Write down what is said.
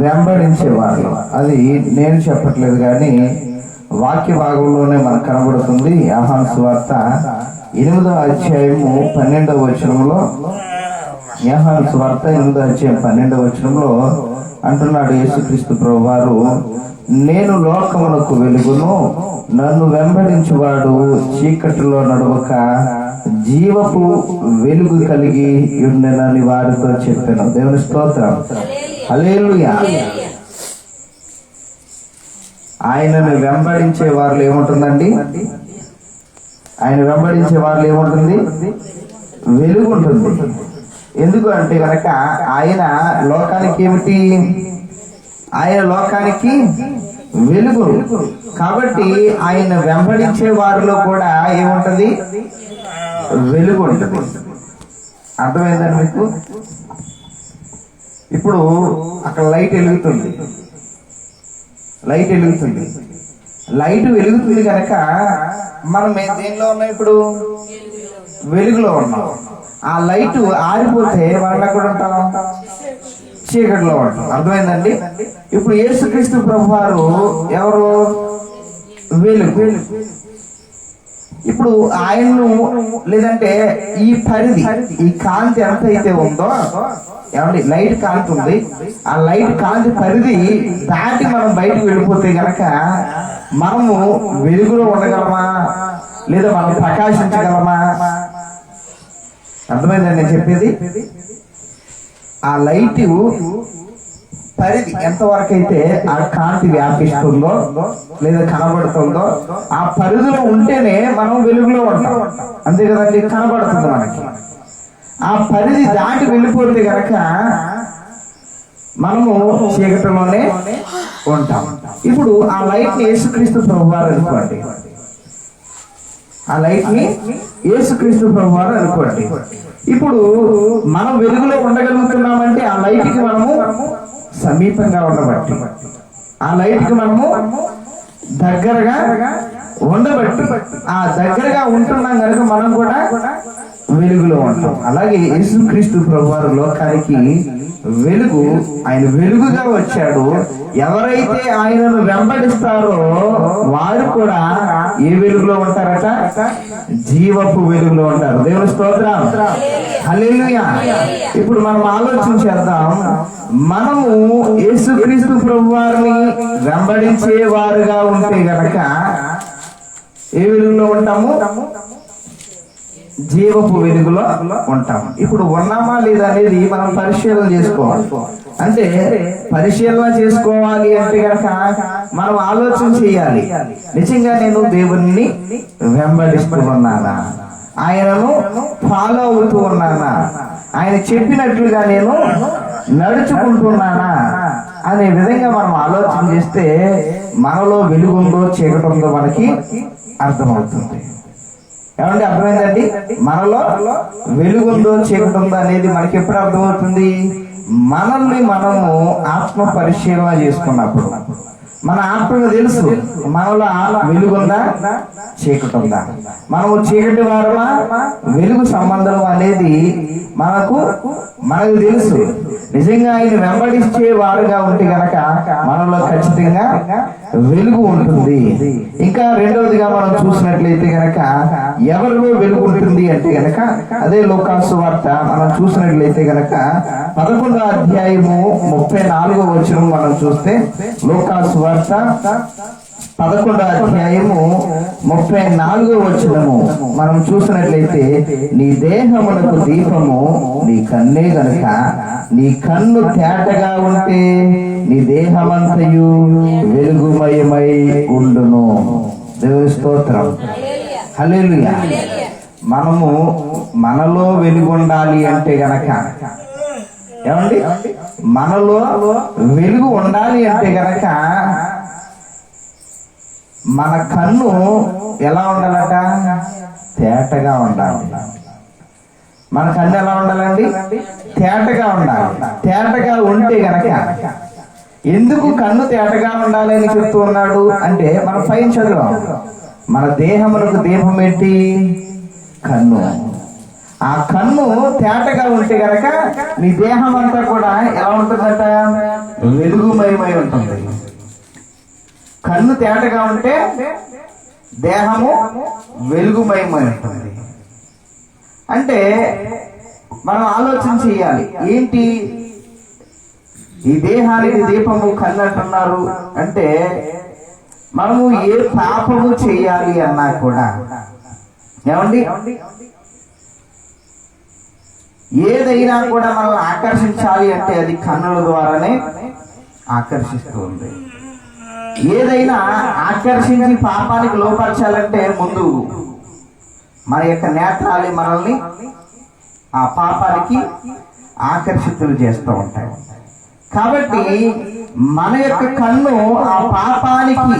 వెంబడించేవారు. అది నేను చెప్పట్లేదు కానీ వాక్య భాగంలోనే మనకు కనబడుతుంది. యోహాను సువార్త 8వ అధ్యాయము 12వ వచనంలో, యోహాను సువార్త 8వ అధ్యాయం 12వ వచనంలో అంటున్నాడు యేసుక్రీస్తు ప్రభువారు, నేను లోకమునకు వెలుగును, నన్ను వెంబడించువాడు చీకటిలో నడవక జీవపు వెలుగు కలిగి ఉండెనని వారితో చెప్పాను. దేవుని స్తోత్రం, హల్లెలూయా. ఆయనను వెంబడించే వారు ఏముంటుందండి? ఆయన వెంబడించే వారు ఏముంటుంది? వెలుగు ఉంటుంది. ఎందుకు అంటే కనుక ఆయన లోకానికి ఏమిటి? ఆయన లోకానికి వెలుగు. కాబట్టి ఆయన వెంబడించే వారిలో కూడా ఏముంటది? వెలుగు ఉంటుంది. అర్థమైందండి మీకు? ఇప్పుడు అక్కడ లైట్ వెలుగుతుంది, లైట్ వెలుగుతుంది. లైట్ వెలుగుతుంది కనుక మనం దేనిలో ఉన్నాం? ఇప్పుడు వెలుగులో ఉన్నాం. ఆ లైట్ ఆరిపోతే మనం ఎక్కడ ఉంటాం? చీకటిలో ఉంటాం. అర్థమైందండి? ఇప్పుడు యేసుక్రీస్తు ప్రభువారు ఎవరు? వెలుగు. ఇప్పుడు ఆయన్ను, లేదంటే ఈ పరిధి, ఈ కాంతి ఎంత అయితే ఉందో, ఏమండి, లైట్ కాంతి ఉంది, ఆ లైట్ కాంతి పరిధి దాటి మనం బయటకు వెళ్ళిపోతే గనక మనము వెలుగులో ఉండగలమా? లేదా మనం ప్రకాశించగలమా? అర్థమైందండి నేను చెప్పేది? ఆ లైట్ పరిధి ఎంతవరకు అయితే ఆ కాంతి వ్యాపిస్తుందో లేదా కనబడుతుందో, ఆ పరిధిలో ఉంటేనే మనం వెలుగులో ఉంటాం. అంతే కదండి? కనబడుతుంది మనకి. ఆ పరిధి దాటి వెళ్ళిపోతే గనక మనము చీకటిలోనే ఉంటాం. ఇప్పుడు ఆ లైట్ ని యేసుక్రీస్తు ప్రభువారు అనుకోండి, ఆ లైట్ ని యేసుక్రీస్తు ప్రభువారు అనుకోండి. ఇప్పుడు మనం వెలుగులో ఉండగలుగుతున్నామంటే ఆ లైట్ కి మనము సమీపంగా ఉండబట్టి, ఆ లైట్ కి మనము దగ్గరగా ఉండబట్టి, ఆ దగ్గరగా ఉంటున్నాం కనుక మనం కూడా వెలుగులో ఉంటాం. అలాగే యేసుక్రీస్తు ప్రభువారు లోకానికి వెలుగు. ఆయన వెలుగుగా వచ్చాడు. ఎవరైతే ఆయనను వెంబడిస్తారో వారు కూడా ఏ వెలుగులో ఉంటారట? జీవపు వెలుగులో ఉంటారు. దేవుని స్తోత్రం, హల్లెలూయా. ఇప్పుడు మనం ఆలోచన చేద్దాం. మనము యేసుక్రీస్తు ప్రభువారిని వెంబడించే వారుగా ఉంటే గనక ఏ వెలుగులో ఉంటాము? జీవపు వెలుగులో ఉంటాం. ఇప్పుడు ఉన్నామా లేదా అనేది మనం పరిశీలన చేసుకోవాలి. అంటే పరిశీలన చేసుకోవాలి అంటే కనుక మనం ఆలోచన చేయాలి. నిజంగా నేను దేవుణ్ణి వెంబడిస్తూ ఉన్నానా? ఆయనను ఫాలో అవుతూ ఉన్నానా? ఆయన చెప్పినట్లుగా నేను నడుచుకుంటున్నానా అనే విధంగా మనం ఆలోచన చేస్తే మనలో వెలుగుందో చీకటుందో మనకి అర్థమవుతుంది. ఏమంటే అర్థమైందండి? మనలో వెలుగుందో చీకటుందో అనేది మనకి ఎప్పుడు అర్థమవుతుంది? మనల్ని మనము ఆత్మ పరిశీలన చేసుకున్నప్పుడు మన ఆత్మకు తెలుసు మనలో వెలుగుందా చీకటుందా, మనము చీకటి వారమా వెలుగు సంబంధం అనేది మనకు తెలుసు. నిజంగా ఆయన వెంబడించే వారుగా ఉంటే గనక మనలో ఖచ్చితంగా వెలుగు ఉంటుంది. ఇంకా రెండవదిగా మనం చూసినట్లయితే గనక ఎవరిలో వెలుగు ఉంటుంది అంటే గనక అదే లూకాసు వార్త మనం చూసినట్లయితే గనక 11వ అధ్యాయము 34వ వచనం మనం చూస్తే, లూకాసు వార్త 11వ అధ్యాయము 34వ వచనము మనం చూసినట్లయితే, నీ దేహమునకు దీపము నీ కన్నే గనుక నీ కన్ను తేటగా ఉంటే నీ దేహమంతయు వెలుగుమయమై ఉండును. దేవుని స్తోత్రం, హల్లెలూయా. మనము మనలో వెలుగు ఉండాలి అంటే గనక, ఏమండి, మనలో వెలుగు ఉండాలి అంటే గనక మన కన్ను ఎలా ఉండాలట? తేటగా ఉండాలి. మన కన్ను ఎలా ఉండాలండి? తేటగా ఉండాలి. తేటగా ఉంటే గనక, ఎందుకు కన్ను తేటగా ఉండాలి అని చెప్తూ ఉన్నాడు అంటే మనం పైన చదువు, మన దేహమునకు దీపం ఏంటి? కన్ను. ఆ కన్ను తేటగా ఉంటే గనక నీ దేహం అంతా కూడా ఎలా ఉంటుందట? వెలుగుమయమై ఉంటుంది. కన్ను తేటగా ఉంటే దేహము వెలుగుమయమై ఉంటుంది. అంటే మనం ఆలోచన చేయాలి, ఏంటి ఈ దేహానికి దీపము కన్ను అంటున్నారు అంటే, మనము ఏ పాపము చేయాలి అన్నా కూడా, ఏమండి, ఏదైనా కూడా మనల్ని ఆకర్షించాలి అంటే అది కన్నుల ద్వారానే ఆకర్షిస్తూ ఉంది. ఏదైనా ఆకర్షించి పాపానికి లోపరచాలంటే ముందు మన యొక్క నేత్రాలు మనల్ని ఆ పాపానికి ఆకర్షితులు చేస్తూ ఉంటాయి. కాబట్టి మన యొక్క కన్ను ఆ పాపానికి